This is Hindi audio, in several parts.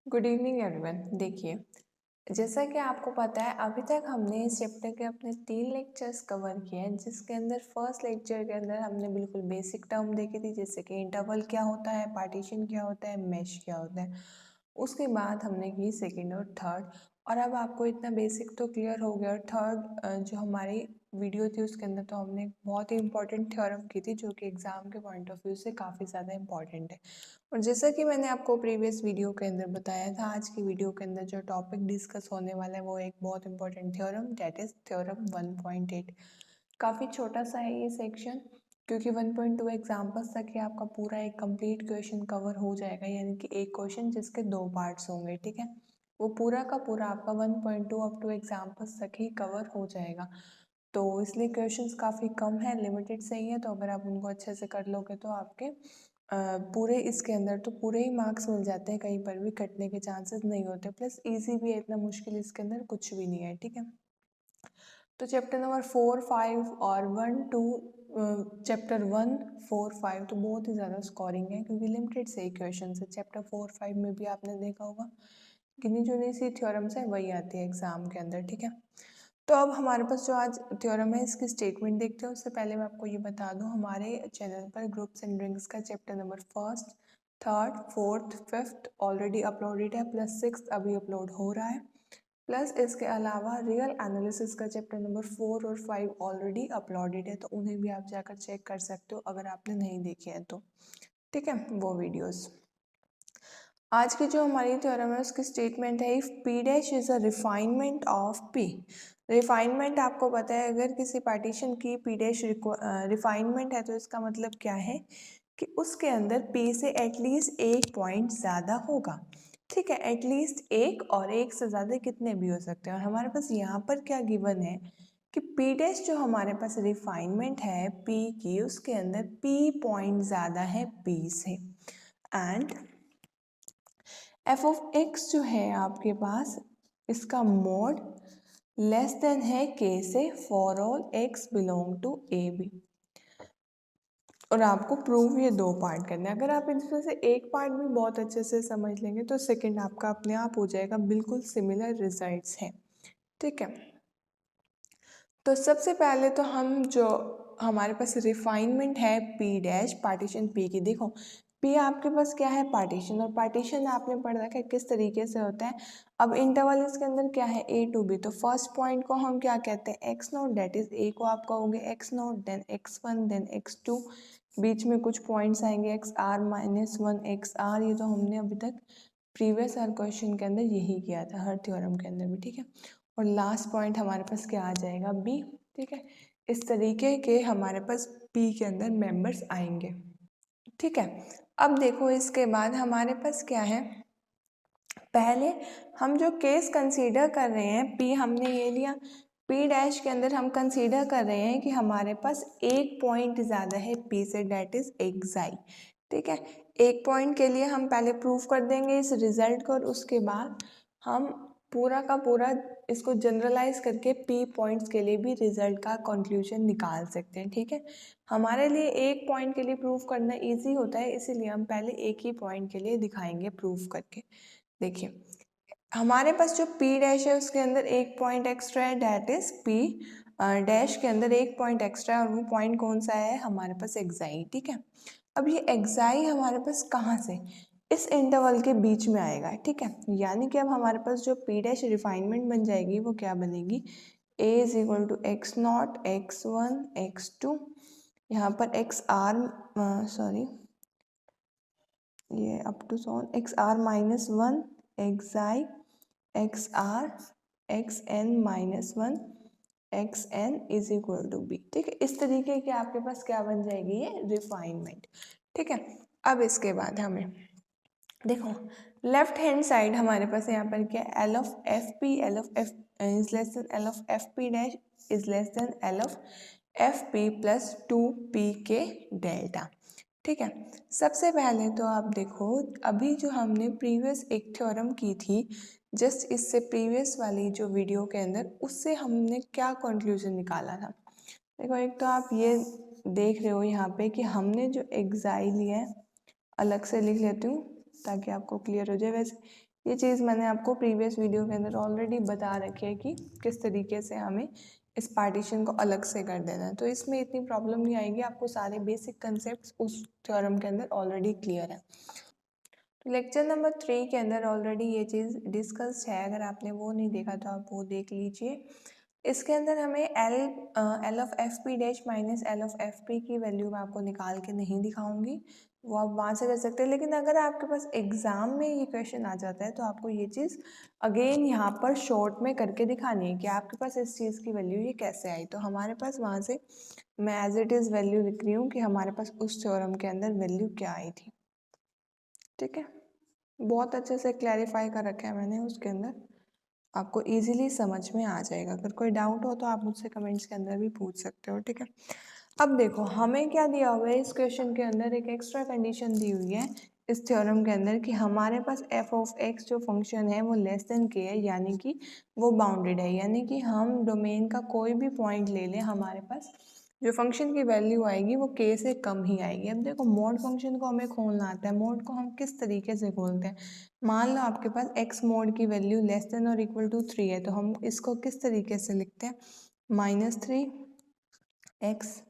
Good evening everyone. देखिए, जैसा कि आपको पता है अभी तक हमने इस चैप्टर के अपने 3 लेक्चर्स कवर किए हैं, जिसके अंदर फर्स्ट लेक्चर के अंदर हमने बिल्कुल बेसिक टर्म देखी थी, जैसे कि इंटरवल क्या होता है, पार्टीशन क्या होता है, मेश क्या होता है। उसके बाद हमने की सेकंड और थर्ड, और अब आपको इतना बेसिक तो क्लियर हो गया। और थर्ड जो हमारी वीडियो थी उसके अंदर तो हमने बहुत ही इंपॉर्टेंट थ्योरम की थी, जो कि एग्जाम के पॉइंट ऑफ व्यू से काफ़ी ज़्यादा इंपॉर्टेंट है। और जैसा कि मैंने आपको प्रीवियस वीडियो के अंदर बताया था, आज की वीडियो के अंदर जो टॉपिक डिस्कस होने वाला है वो एक बहुत important theorem, that is theorem 1.8। काफ़ी छोटा सा है ये सेक्शन, क्योंकि 1.2 एग्जाम्पल्स तक ही आपका पूरा एक कंप्लीट क्वेश्चन कवर हो जाएगा, यानी कि एक क्वेश्चन जिसके 2 पार्ट्स होंगे। ठीक है, वो पूरा का पूरा आपका 1.2 अप टू एग्जाम्पल्स तक ही कवर हो जाएगा। तो इसलिए क्वेश्चंस काफ़ी कम है, लिमिटेड से ही है। तो अगर आप उनको अच्छे से कर लोगे तो आपके पूरे इसके अंदर तो पूरे ही मार्क्स मिल जाते हैं, कहीं पर भी कटने के चांसेस नहीं होते। प्लस इजी भी है, इतना मुश्किल इसके अंदर कुछ भी नहीं है। ठीक है, तो चैप्टर नंबर 4, 5 और 1, 2, चैप्टर 1, 4, 5 तो बहुत ही ज़्यादा स्कोरिंग है, क्योंकि लिमिटेड से ही क्वेश्चन है। चैप्टर 4, 5 में भी आपने देखा होगा गिनी चुनी सी थ्योरम्स है, वही आती है एग्जाम के अंदर। ठीक है, तो अब हमारे पास जो आज थ्योरम है इसकी स्टेटमेंट देखते हैं। उससे पहले मैं आपको ये बता दूं, हमारे चैनल पर ग्रुप्स एंड रिंग्स का chapter number first, third, fourth, fifth already uploaded है, प्लस सिक्स अभी अपलोड हो रहा है। प्लस इसके अलावा रियल एनालिसिस का चैप्टर नंबर 4 और 5 ऑलरेडी अपलोडेड है, तो उन्हें भी आप जाकर चेक कर सकते हो अगर आपने नहीं देखे हैं तो। ठीक है, वो वीडियोस। आज की जो हमारी थ्योरम है उसकी स्टेटमेंट है, if P dash is a refinement of P. Refinement आपको पता है, अगर किसी पार्टीशन की पी डैश रिफाइनमेंट है तो इसका मतलब क्या है कि उसके अंदर पी से एटलीस्ट एक पॉइंट ज़्यादा होगा। ठीक है, एटलीस्ट एक, और एक से ज़्यादा कितने भी हो सकते हैं। और हमारे पास यहाँ पर क्या गिवन है कि पी डैश जो हमारे पास रिफाइनमेंट है पी की, उसके अंदर पी पॉइंट ज़्यादा है पी से। एंड एफ ऑफ एक्स जो है आपके पास, इसका मोड लेस देन है के से for all x belong to A B. और आपको प्रूव ये 2 पार्ट करना है। अगर आप इसमें से एक पार्ट भी बहुत अच्छे से समझ लेंगे तो सेकंड आपका अपने आप हो जाएगा, बिल्कुल सिमिलर रिजल्ट्स हैं। ठीक है, तो सबसे पहले तो हम जो हमारे पास रिफाइनमेंट है पी डैश पार्टीशन पी की, देखो पी आपके पास क्या है, पार्टीशन। और पार्टीशन आपने पढ़ रखा है किस तरीके से होता है। अब इंटरवल इसके अंदर क्या है, ए टू बी, तो फर्स्ट पॉइंट को हम क्या कहते हैं, x naught, that is A को आप कहोगे x naught, then x1, then x2, बीच में कुछ पॉइंट्स आएंगे x are minus one, x R. ये तो हमने अभी तक प्रीवियस हर क्वेश्चन के अंदर यही किया था, हर थ्योरम के अंदर भी। ठीक है, और लास्ट पॉइंट हमारे पास क्या आ जाएगा, बी। ठीक है, इस तरीके के हमारे पास पी के अंदर मेंबर्स आएंगे। ठीक है, अब देखो इसके बाद हमारे पास क्या है, पहले हम जो केस कंसीडर कर रहे हैं, पी हमने ये लिया, पी डैश के अंदर हम कंसीडर कर रहे हैं कि हमारे पास एक पॉइंट ज़्यादा है पी से, डेट इज एक्साई। ठीक है, एक पॉइंट के लिए हम पहले प्रूफ कर देंगे इस रिजल्ट को, और उसके बाद हम पूरा का पूरा इसको जनरलाइज करके पी पॉइंट्स के लिए भी रिजल्ट का कंक्लूजन निकाल सकते हैं। ठीक है, हमारे लिए एक पॉइंट के लिए प्रूफ करना इजी होता है, इसीलिए हम पहले एक ही पॉइंट के लिए दिखाएंगे प्रूफ करके। देखिए, हमारे पास जो पी डैश है उसके अंदर एक पॉइंट एक्स्ट्रा है, डैट इज पी डैश के अंदर एक पॉइंट एक्स्ट्रा है, और वो पॉइंट कौन सा है, हमारे पास एक्साई। ठीक है, अब ये एक्साई हमारे पास कहाँ से, इस इंटरवल के बीच में आएगा। ठीक है, यानी कि अब हमारे पास जो पी डैश रिफाइनमेंट बन जाएगी वो क्या बनेगी, A is equal to x naught, x1, x2, यहाँ पर एक्स आर, सॉरी ये अप टू सोन x are minus one, x i, x r, x n minus one, x n is equal to B. ठीक है, इस तरीके के आपके पास क्या बन जाएगी, ये रिफाइनमेंट। ठीक है, अब इसके बाद हमें देखो लेफ्ट हैंड साइड हमारे पास यहाँ पर क्या, L of F P, L of F is less then L of F P dash is less then L of F P plus 2p के डेल्टा। ठीक है, सबसे पहले तो आप देखो, अभी जो हमने प्रीवियस एक थ्योरम की थी, जस्ट इससे प्रीवियस वाली जो वीडियो के अंदर, उससे हमने क्या कंक्लूजन निकाला था। देखो, एक तो आप ये देख रहे हो यहाँ पे कि हमने जो एक्साई लिया है, अलग से लिख लेती हूँ ताकि आपको क्लियर हो जाए। वैसे ये चीज़ मैंने आपको प्रीवियस वीडियो के अंदर ऑलरेडी बता रखी है कि किस तरीके से हमें इस पार्टीशन को अलग से कर देना है। तो इसमें इतनी प्रॉब्लम नहीं आएगी, आपको सारे बेसिक कंसेप्ट उस थ्योरम के अंदर ऑलरेडी क्लियर है। तो लेक्चर नंबर 3 के अंदर ऑलरेडी ये चीज़ डिस्कस्ड है, अगर आपने वो नहीं देखा तो आप वो देख लीजिए। इसके अंदर हमें L of F P dash minus L of F P की वैल्यू मैं आपको निकाल के नहीं दिखाऊंगी, वो आप वहाँ से कर सकते हैं। लेकिन अगर आपके पास एग्जाम में ये क्वेश्चन आ जाता है तो आपको ये चीज़ अगेन यहाँ पर शॉर्ट में करके दिखानी है कि आपके पास इस चीज़ की वैल्यू ये कैसे आई। तो हमारे पास वहाँ से मैं एज इट इज़ वैल्यू लिख रही हूँ कि हमारे पास उस थ्योरम के अंदर वैल्यू क्या आई थी। ठीक है, बहुत अच्छे से क्लैरिफाई कर रखा है मैंने उसके अंदर, आपको इजीली समझ में आ जाएगा। अगर कोई डाउट हो तो आप मुझसे कमेंट्स के अंदर भी पूछ सकते हो। ठीक है, अब देखो हमें क्या दिया हुआ है इस क्वेश्चन के अंदर, एक एक्स्ट्रा कंडीशन दी हुई है इस थ्योरम के अंदर कि हमारे पास एफ ऑफ एक्स जो फंक्शन है वो लेस देन के है, यानी कि वो बाउंडेड है। यानी कि हम डोमेन का कोई भी पॉइंट ले लें, हमारे पास जो फंक्शन की वैल्यू आएगी वो के से कम ही आएगी। अब देखो मोड फंक्शन को हमें खोलना आता है, मोड को हम किस तरीके से खोलते हैं। मान लो आपके पास एक्स मोड की वैल्यू लेस देन और इक्वल टू 3 है, तो हम इसको किस तरीके से लिखते हैं, -3x,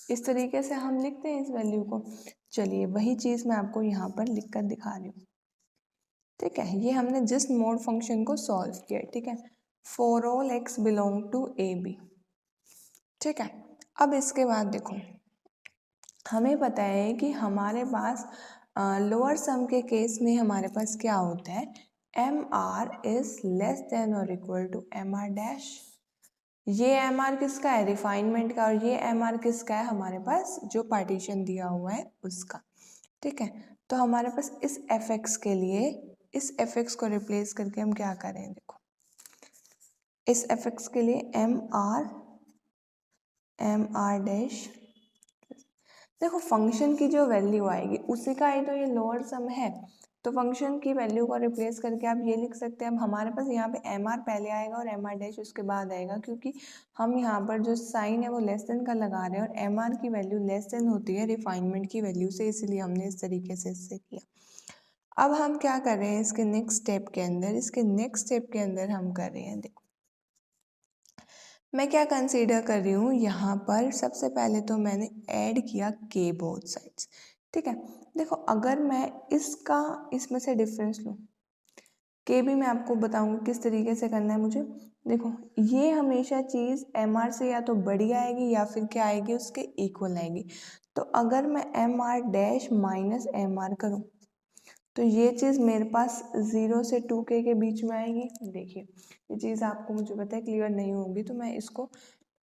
इस तरीके से हम लिखते हैं इस वैल्यू को। चलिए वही चीज़ मैं आपको यहाँ पर लिख कर दिखा रही हूँ। ठीक है, ये हमने जस्ट मोड फंक्शन को सॉल्व किया। ठीक है, for all x belong to A B. ठीक है, अब इसके बाद देखो हमें पता है कि हमारे पास लोअर सम के केस में हमारे पास क्या होता है, M R is less than और equal to M R dash. ये एम आर किसका है, रिफाइनमेंट का, और ये एम आर किसका है, हमारे पास जो पार्टीशन दिया हुआ है उसका। ठीक है, तो हमारे पास इस एफ एक्स के लिए इस एफ एक्स को रिप्लेस करके हम क्या करें, देखो इस एफ एक्स के लिए एम आर डैश, देखो फंक्शन की जो वैल्यू आएगी उसी का ही तो ये लोअर सम है, तो फंक्शन की वैल्यू को रिप्लेस करके आप ये लिख सकते हैं। अब हमारे पास यहाँ पे एम आर पहले आएगा और एम आर डैश उसके बाद आएगा, क्योंकि हम यहाँ पर जो साइन है वो लेस देन का लगा रहे हैं और एम आर की वैल्यू लेस देन होती है रिफाइनमेंट की वैल्यू से, इसलिए हमने इस तरीके से इससे किया। अब हम क्या कर रहे हैं इसके नेक्स्ट स्टेप के अंदर, इसके नेक्स्ट स्टेप के अंदर हम कर रहे हैं, देखो मैं क्या कंसीडर कर रही हूँ यहाँ पर, सबसे पहले तो मैंने ऐड किया के बोथ साइड्स। ठीक है, देखो अगर मैं इसका इसमें से डिफरेंस लूँ, के भी मैं आपको बताऊंगी किस तरीके से करना है मुझे। देखो ये हमेशा चीज़ एम आर से या तो बड़ी आएगी या फिर क्या आएगी, उसके इक्वल आएगी। तो अगर मैं M R dash minus M R करूँ तो ये चीज़ मेरे पास 0 से 2k के बीच में आएगी। देखिए ये चीज़ आपको मुझे पता है क्लियर नहीं होगी, तो मैं इसको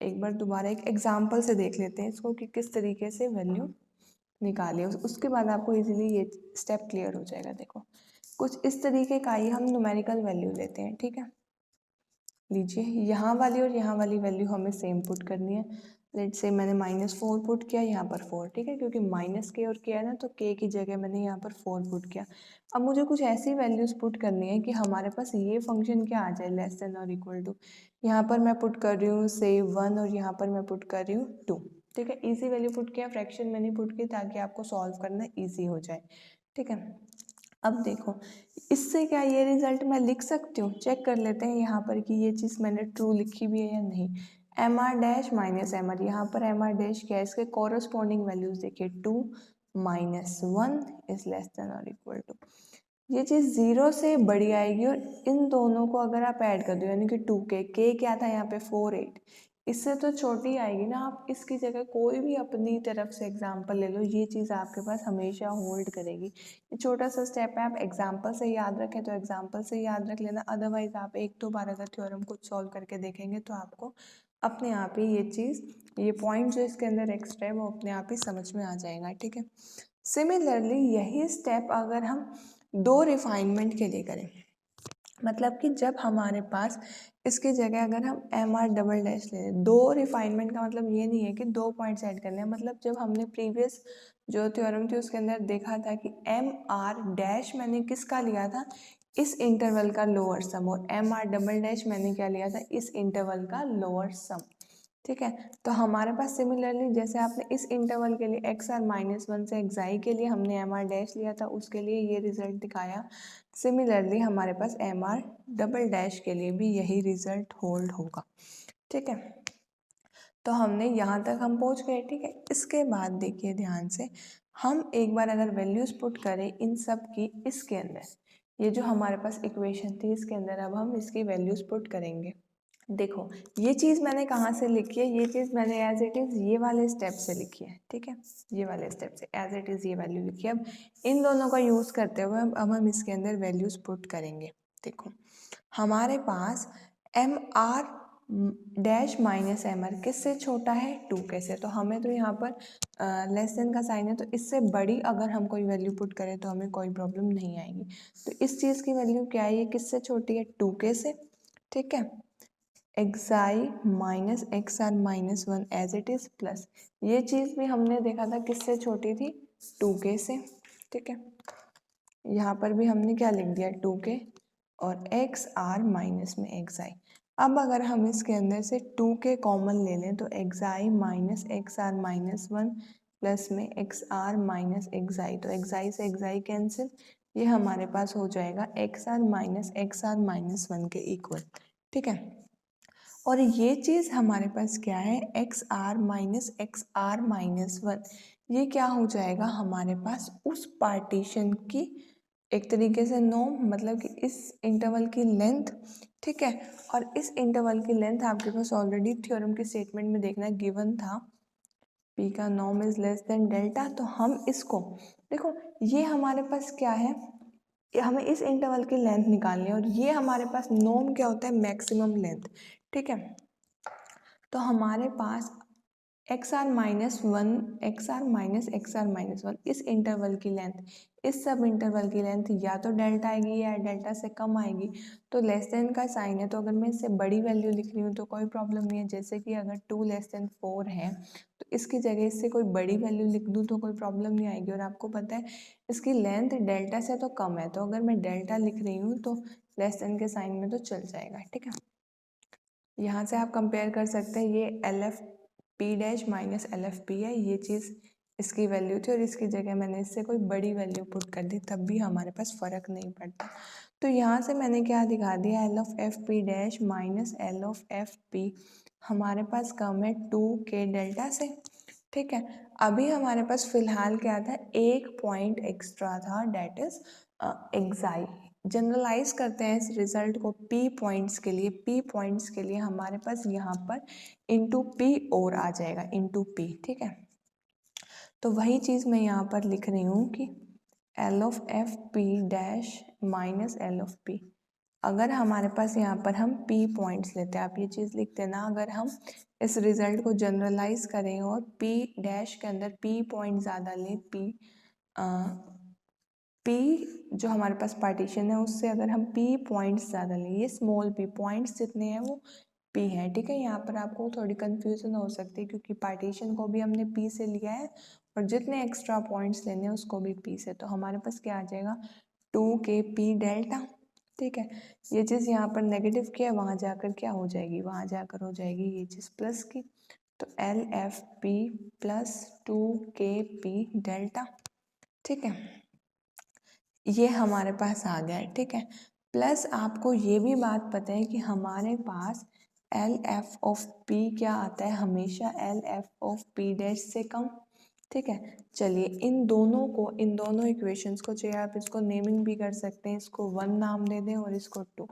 एक बार दोबारा एक एग्जांपल से देख लेते हैं इसको कि किस तरीके से वैल्यू निकाली है, उसके बाद आपको इजीली ये स्टेप क्लियर हो जाएगा। देखो कुछ इस तरीके का ही हम न्यूमेरिकल वैल्यू लेते हैं। ठीक है, लीजिए यहाँ वाली और यहाँ वाली वैल्यू हमें सेम पुट करनी है। लेट्स से मैंने -4 पुट किया, यहाँ पर 4। ठीक है, क्योंकि माइनस के और किया है ना, तो के की जगह मैंने यहाँ पर 4 पुट किया। अब मुझे कुछ ऐसी वैल्यूज पुट करनी है कि हमारे पास ये फंक्शन क्या आ जाए, लेस देन और इक्वल टू। यहाँ पर मैं पुट कर रही हूँ से 1 और यहाँ पर मैं पुट कर रही हूँ 2। ठीक है, ईजी वैल्यू पुट किया, फ्रैक्शन मैंने पुट की ताकि आपको सॉल्व करना ईजी हो जाए। ठीक है, अब देखो इससे क्या ये रिजल्ट मैं लिख सकती हूँ, चेक कर लेते हैं यहाँ पर कि ये चीज़ मैंने ट्रू लिखी भी है या नहीं। M R dash minus M R, यहाँ पर एम आर डैश क्या है, इसके कॉरस्पॉन्डिंग वैल्यूज देखिए 2 माइनस 1 इज लेस देन और इक्वल टू। ये चीज़ 0 से बड़ी आएगी और इन दोनों को अगर आप ऐड कर दो यानी कि 2k क्या था यहाँ पे 4 8, इससे तो छोटी आएगी ना। आप इसकी जगह कोई भी अपनी तरफ से एग्जाम्पल ले लो, ये चीज़ आपके पास हमेशा होल्ड करेगी। ये छोटा सा स्टेप है, आप एग्जाम्पल से याद रखें तो एग्जाम्पल से याद रख लेना, अदरवाइज आप एक दो बार अगर थ्योरम को सॉल्व करके देखेंगे तो आपको अपने आप ही ये चीज़, ये पॉइंट जो इसके अंदर एक्स्ट्रा है वो अपने आप ही समझ में आ जाएगा। ठीक है, सिमिलरली यही स्टेप अगर हम दो रिफाइनमेंट के लिए करें, मतलब कि जब हमारे पास इसकी जगह अगर हम एम आर डबल डैश ले लें, दो रिफाइनमेंट का मतलब ये नहीं है कि 2 पॉइंट्स ऐड करने हैं। मतलब जब हमने प्रीवियस जो थ्योरम थी उसके अंदर देखा था कि एम आर डैश मैंने किसका लिया था, इस इंटरवल का लोअर सम, और एम आर डबल डैश मैंने क्या लिया था, इस इंटरवल का लोअर सम। ठीक है। तो हमारे पास सिमिलरली जैसे आपने इस इंटरवल के लिए एक्स आर -1 से xi के लिए हमने एम आर डैश लिया था, उसके लिए ये रिजल्ट दिखाया। सिमिलरली हमारे पास एम आर डबल डैश के लिए भी यही रिजल्ट होल्ड होगा। ठीक है, तो हमने यहाँ तक हम पहुँच गए। ठीक है, इसके बाद देखिए ध्यान से, हम एक बार अगर वैल्यूज पुट करें इन सब की इसके अंदर, ये जो हमारे पास इक्वेशन थी इसके अंदर अब हम इसकी वैल्यूज पुट करेंगे। देखो ये चीज़ मैंने कहाँ से लिखी है, ये चीज़ मैंने एज इट इज़ ये वाले स्टेप से लिखी है। ठीक है, ये वाले स्टेप से एज इट इज़ ये वैल्यू लिखी है। अब इन दोनों का यूज़ करते हुए अब हम इसके अंदर वैल्यूज पुट करेंगे। देखो हमारे पास M R dash minus M R किससे छोटा है, 2 के से। तो हमें तो यहाँ पर लेस देन का साइन है, तो इससे बड़ी अगर हम कोई वैल्यू पुट करें तो हमें कोई प्रॉब्लम नहीं आएगी। तो इस चीज़ की वैल्यू क्या है, ये किससे छोटी है, 2 के से। ठीक है, xi minus x R -1 as it is plus ये चीज़ भी हमने देखा था किससे छोटी थी, 2k से। ठीक है, यहाँ पर भी हमने क्या लिख दिया, 2k और एक्स आर माइनस में xi। अब अगर हम इसके अंदर से 2k कॉमन ले लें तो xi minus x R -1 plus में एक्स आर माइनस xi, तो xi से xi कैंसिल, ये हमारे पास हो जाएगा एक्स आर -1 के इक्वल। ठीक है, और ये चीज़ हमारे पास क्या है, एक्स आर -1, ये क्या हो जाएगा हमारे पास उस पार्टीशन की एक तरीके से नॉर्म, मतलब कि इस इंटरवल की लेंथ। ठीक है, और इस इंटरवल की लेंथ आपके पास ऑलरेडी थ्योरम के स्टेटमेंट में देखना गिवन था, पी का norm is less then delta. तो हम इसको देखो, ये हमारे पास क्या है, हमें इस इंटरवल की लेंथ निकालनी है, और ये हमारे पास नॉर्म क्या होता है, मैक्सिमम लेंथ। ठीक है, तो हमारे पास एक्स आर -1 इस इंटरवल की लेंथ, इस सब इंटरवल की लेंथ या तो डेल्टा आएगी या डेल्टा से कम आएगी। तो लेस देन का साइन है, तो अगर मैं इससे बड़ी वैल्यू लिख रही हूँ तो कोई प्रॉब्लम नहीं है। जैसे कि अगर 2 लेस देन 4 है तो इसकी जगह इससे कोई बड़ी वैल्यू लिख दूँ तो कोई प्रॉब्लम नहीं आएगी। और आपको पता है इसकी लेंथ डेल्टा से तो कम है, तो अगर मैं डेल्टा लिख रही हूँ तो लेस देन के साइन में तो चल जाएगा। ठीक है, यहाँ से आप कंपेयर कर सकते हैं, ये L F P dash minus L F P है, ये चीज़ इसकी वैल्यू थी और इसकी जगह मैंने इससे कोई बड़ी वैल्यू पुट कर दी, तब भी हमारे पास फ़र्क नहीं पड़ता। तो यहाँ से मैंने क्या दिखा दिया, L of F P dash minus L of F P हमारे पास कम है 2k डेल्टा से। ठीक है, अभी हमारे पास फिलहाल क्या था, एक पॉइंट एक्स्ट्रा था, डेट इज एक्साई। जनरलाइज करते हैं इस रिजल्ट को p पॉइंट्स के लिए, p पॉइंट्स के लिए हमारे पास यहाँ पर इंटू p और आ जाएगा, इंटू p। ठीक है, तो वही चीज़ मैं यहाँ पर लिख रही हूँ कि L of F P dash minus L of P. अगर हमारे पास यहाँ पर हम p पॉइंट्स लेते हैं, आप ये चीज़ लिख देना, अगर हम इस रिजल्ट को जनरलाइज करें और p डैश के अंदर p पॉइंट ज़्यादा लें, p जो हमारे पास पार्टीशन है उससे अगर हम p पॉइंट्स ज़्यादा लें, ये स्मॉल p पॉइंट्स जितने हैं वो p है। ठीक है, यहाँ पर आपको थोड़ी कन्फ्यूजन हो सकती है क्योंकि पार्टीशन को भी हमने p से लिया है और जितने एक्स्ट्रा पॉइंट्स लेने हैं उसको भी p से। तो हमारे पास क्या आ जाएगा, 2k p डेल्टा। ठीक है, ये चीज़ यहाँ पर नेगेटिव की है, वहाँ जाकर क्या हो जाएगी, वहाँ जाकर हो जाएगी ये चीज़ प्लस की। तो L F P plus 2k p delta. ठीक है, ये हमारे पास आ गया है। ठीक है, प्लस आपको ये भी बात पता है कि हमारे पास एल एफ ऑफ पी क्या आता है, हमेशा L F of P dash से कम। ठीक है, चलिए इन दोनों इक्वेशंस को, चाहे आप इसको नेमिंग भी कर सकते हैं, इसको 1 नाम दे दें और इसको 2।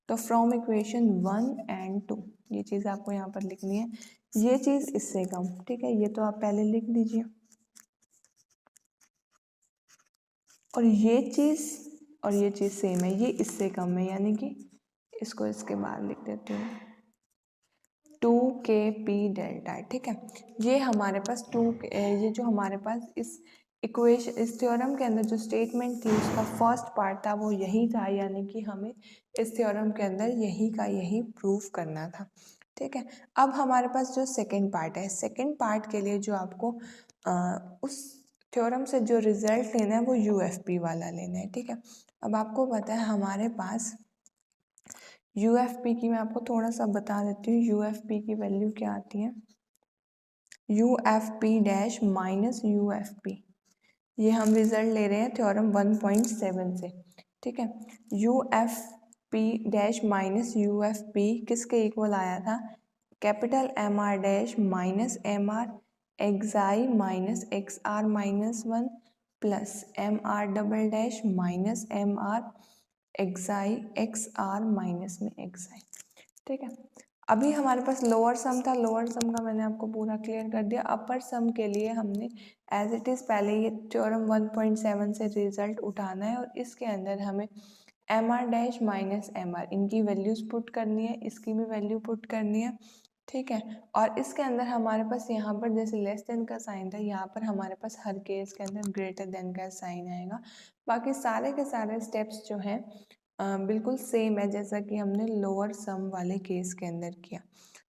तो फ्रॉम इक्वेशन 1 एंड 2 ये चीज़ आपको यहाँ पर लिखनी है, ये चीज़ इससे कम। ठीक है, ये तो आप पहले लिख दीजिए, और ये चीज़ सेम है, ये इससे कम है, यानी कि इसको इसके बाहर लिख देती हूँ, 2k p डेल्टा। ठीक है, ये हमारे पास ये जो हमारे पास इस इक्वेशन, इस थ्योरम के अंदर जो स्टेटमेंट थी उसका फर्स्ट पार्ट था वो यही था, यानी कि हमें इस थ्योरम के अंदर यही का यही प्रूफ करना था। ठीक है, अब हमारे पास जो सेकेंड पार्ट है, सेकेंड पार्ट के लिए जो आपको उस थ्योरम से जो रिजल्ट लेना है वो यूएफपी वाला लेना है। ठीक है, अब आपको पता है हमारे पास UFP की मैं आपको थोड़ा सा बता देती हूँ। UFP की वैल्यू क्या आती है, UFP डैश माइनस UFP, ये हम रिजल्ट ले रहे हैं थ्योरम 1.7 से, ठीक है। UFP डैश माइनस UFP किसके इक्वल आया था, capital MR dash minus MR एक्साई minus XR minus 1 plus MR double dash minus MR एक्साई XR minus में XI, ठीक है। अभी हमारे पास लोअर सम था, लोअर सम का मैंने आपको पूरा क्लियर कर दिया। अपर सम के लिए हमने एज इट इज़ पहले ये थ्योरम 1.7 से रिजल्ट उठाना है और इसके अंदर हमें MR डैश माइनस MR इनकी वैल्यूज पुट करनी है, इसकी भी वैल्यू पुट करनी है, ठीक है। और इसके अंदर हमारे पास यहाँ पर जैसे लेस देन का साइन था, यहाँ पर हमारे पास हर केस के अंदर ग्रेटर देन का साइन आएगा। बाकी सारे के सारे स्टेप्स जो हैं बिल्कुल सेम है जैसा कि हमने लोअर सम वाले केस के अंदर किया।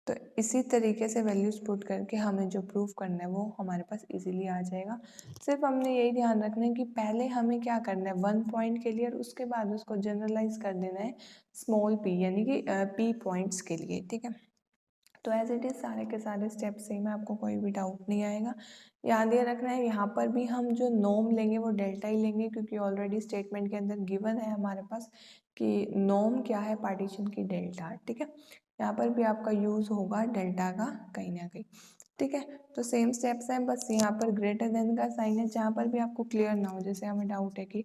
तो इसी तरीके से वैल्यूज पुट करके हमें जो प्रूफ करना है वो हमारे पास इजीली आ जाएगा। सिर्फ हमने यही ध्यान रखना है कि पहले हमें क्या करना है 1 पॉइंट के लिए, और उसके बाद उसको जनरलाइज कर देना है स्मॉल p यानी कि p पॉइंट्स के लिए, ठीक है। तो एज इट इज़ सारे के सारे स्टेप सेम है, आपको कोई भी डाउट नहीं आएगा। याद ये रखना है यहाँ पर भी हम जो नॉर्म लेंगे वो डेल्टा ही लेंगे, क्योंकि ऑलरेडी स्टेटमेंट के अंदर गिवन है हमारे पास कि नॉर्म क्या है पार्टीशन की, डेल्टा, ठीक है। यहाँ पर भी आपका यूज़ होगा डेल्टा का कहीं ना कहीं, ठीक है। तो सेम स्टेप्स हैं, बस यहाँ पर ग्रेटर देन का साइन है, जहाँ पर भी आपको क्लियर ना हो, जैसे हमें डाउट है कि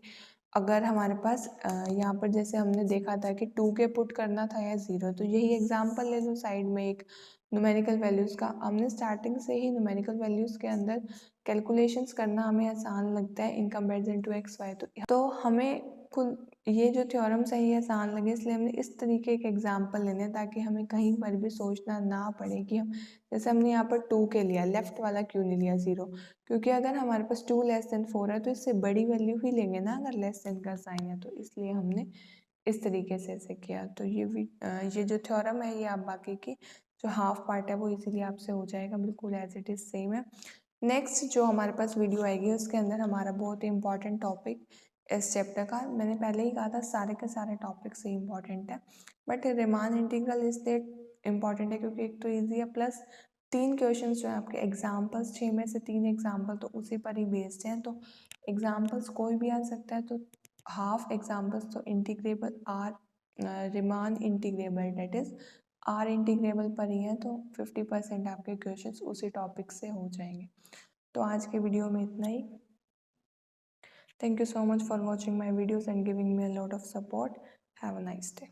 अगर हमारे पास यहाँ पर जैसे हमने देखा था कि 2 के पुट करना था या 0, तो यही एग्जांपल ले लो साइड में एक न्यूमेरिकल वैल्यूज़ का। हमने स्टार्टिंग से ही न्यूमेरिकल वैल्यूज़ के अंदर कैलकुलेशंस करना हमें आसान लगता है इन कंपेरिजन टू XY, तो हमें खुद ये जो थ्योरम्स है ये आसान लगे, इसलिए हमने इस तरीके के एग्जाम्पल लेने हैं ताकि हमें कहीं पर भी सोचना ना पड़े कि हम जैसे हमने यहाँ पर 2 के लिया, लेफ्ट वाला क्यों नहीं लिया 0, क्योंकि अगर हमारे पास 2 लेस देन 4 है तो इससे बड़ी वैल्यू ही लेंगे ना अगर लेस देन का साइन है, तो इसलिए हमने इस तरीके से ऐसे किया। तो ये जो थ्योरम है ये आप बाकी की जो हाफ पार्ट है वो इजीली आपसे हो जाएगा, बिल्कुल एज इट इज सेम है। नेक्स्ट जो हमारे पास वीडियो आएगी उसके अंदर हमारा बहुत ही इंपॉर्टेंट टॉपिक इस चैप्टर का, मैंने पहले ही कहा था सारे के सारे टॉपिक से इम्पॉर्टेंट है, बट रिमान इंटीग्रल इसलिए इम्पॉर्टेंट है क्योंकि एक तो ईजी है, प्लस 3 क्वेश्चंस जो है आपके एग्जाम्पल्स, 6 में से 3 एग्जाम्पल तो उसी पर ही बेस्ड हैं, तो एग्जाम्पल्स कोई भी आ सकता है, तो हाफ एग्जाम्पल्स तो integrable R Riemann integrable that is R integrable पर ही है, तो 50% आपके क्वेश्चंस उसी टॉपिक से हो जाएंगे। तो आज के वीडियो में इतना ही। Thank you so much for watching my videos and giving me a lot of support. Have a nice day.